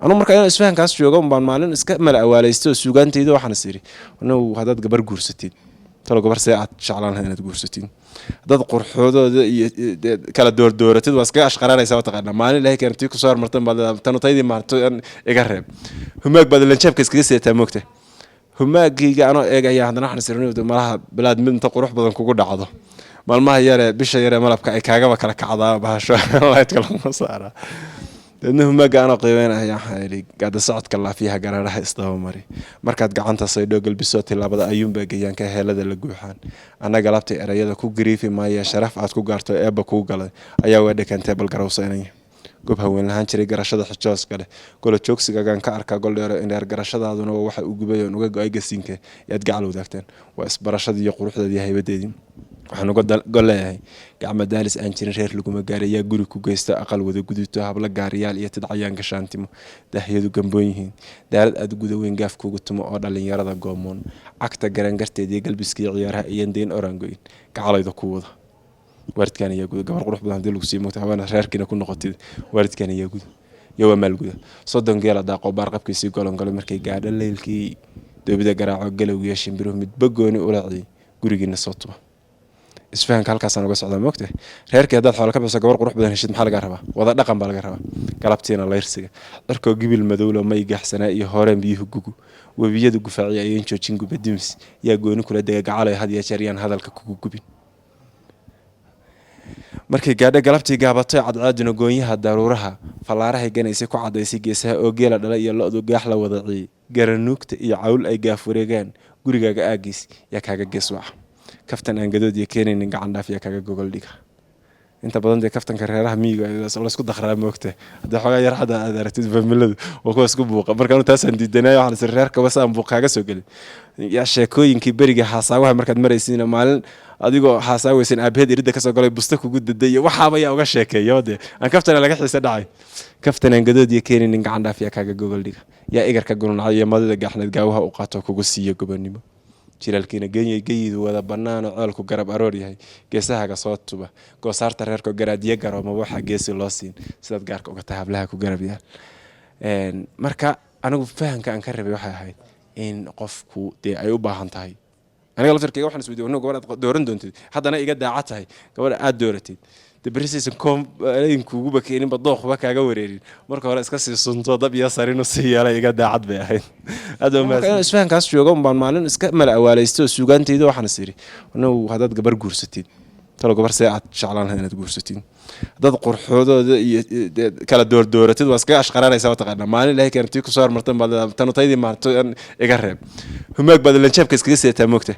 أنا مركا أنا إسفهان كاس جوجا مالين إسكا ملا أوليستو سوقان تيدو وحنا سيري إنه هذا جبر جورستين ترى جبر ساعة شعلان هنا جورستين هذا قرحوده كلا دور تيد واسكا أشقرار يسوي تقرنا مالين اللي هي كانت تيجي صار مرتين بعد تنو تيدي ما يقرب هماك بدل اللي نشوف كيس يتموكته هماك جي أنا إيه عندنا إحنا سيرني وده بلاد من تقرح بدن كوجود عضه maalmaha yare bisha yare malabka ay kaagaba kala kacdaa bahasho laydka lama saara dadna humaaga aan qiimeynaya xayri gada socodka la fiiha gararaha isdaba mari markaad gacanta saydho galbiso tilaabada ayuun baa gayanka heelada la guuxaan anaga labtay erayada ku gariifi maaya sharaf aad ku gaarto eeba ku galay ayaa way dhakantay bal garawsanaya goob haween lahaan jiray garashada xijoos kale golo joogsigagan ka arka gol dheer in garashadaaduna waxa uu gubayo uga go'ay gasinka yaad gacal wadaagteen waa isbarashada iyo quruxda iyo haybadeedii waxaan uga goleeyahay gacmo daalis aan jirin reer laguma gaarayaa guri ku geysta aqal wada guduto habla gaariyaal iyo tidcayaan gashaantimo daahiyadu gamboon yihiin daarad aad guda weyn gaaf kugu tumo oo dhalinyarada goomoon cagta garan garteedii galbiskii ciyaaraha iyo deyn orangoyn gacalayda ku wada waalidkan ayaa guda gabar qurux badan lagu sii moogta hawana reerkina ku noqotid waalidkan ayaa guda iyo maal guda soddon geela daaqo baarqabkiisii golongolo markay gaadho leelkii doobida garaaco galowgiya shimbiruhu mid bagooni u raaciyay gurigiina soo tuba isfahan halkaas aan uga socdaa moogtay reerkii hadaad xoolo ka bixiso gabar qurux badan heshid maxaa laga rabaa wada dhaqan baa laga rabaa galabtiina leyrsiga dharkoo gibil madowlo may gaxsanaa iyo horeen biyuhu gugu webiyadu gufaaciya ayeen joojin gubadimis yaa gooni kula dega gacalay had iyo jeer yaan hadalka kugu gubin markay gaadho galabtii gaabatay cadcaaduna goonyaha daruuraha falaaraha ganaysay ku cadaysay geesaha oo geela dhala iyo lo'du gaax la wada ciy garanuugta iyo cawl ay gaaf wareegaan gurigaaga aagiis yaa kaaga gees waxa kaftan aan gadood iyo keenaynin gacan dhaaf yaa kaaga gogol dhiga inta badan de kaftanka reeraha miyiga la isku dakhraa moogtay hadda xogaa yar hada aad aragtid familadu oo ku isku buuqa marka anu taas aan diidanay waxaan isir reerka wasaan buuq kaaga soo galay yaa sheekooyinkii bariga xasaawaha markaad maraysiin maalin adigoo xasaawaysan aabaheed irida ka soo galay busta kugu daday waxaaba yaa uga sheekeeyo de aan kaftana laga xiisa dhacay kaftan aan gadood iyo keenaynin gacan dhaaf yaa kaaga gogol dhiga yaa igarka gununacay iyo madada gaaxneed gaawaha u qaato kugu siiyo gobonimo jilalkiina geeyidu wada banaano ceelku garab aroor yahay geesahaga soo tuba goosaarta reerka garaadiye garooma waxa geesi loo siin sidaad gaarka uga tahay hablaha ku garab yaal marka anigu fahanka aan ka rabay waxay ahayd in qofku dee ay u baahan tahay aniga laftirkayga waxaan isweydiiyay gabadha dooran doontid haddana iga daacad tahay gabadha aad dooratid debrisiisan koombayn kuugu bakeenin badooqba kaaga wareerin marka hore iska sii sunto dab iyo sarino si yeelay iga daacad bay ahayd aad ma isfahan kaas jooga maalin iska mala awaalaysto suugaantayda waxaan siri inuu hadaad gabar guursatid talo gabar saacad shaclaan hada guursatid dad qurxoodooda iyo kala dooratid waa iska ashqararaysa taqaana maalin ilaahay keentii ku soo martan baad tano taydii maarto iga reeb humaag baad la jabka iskaga seetaa moogtay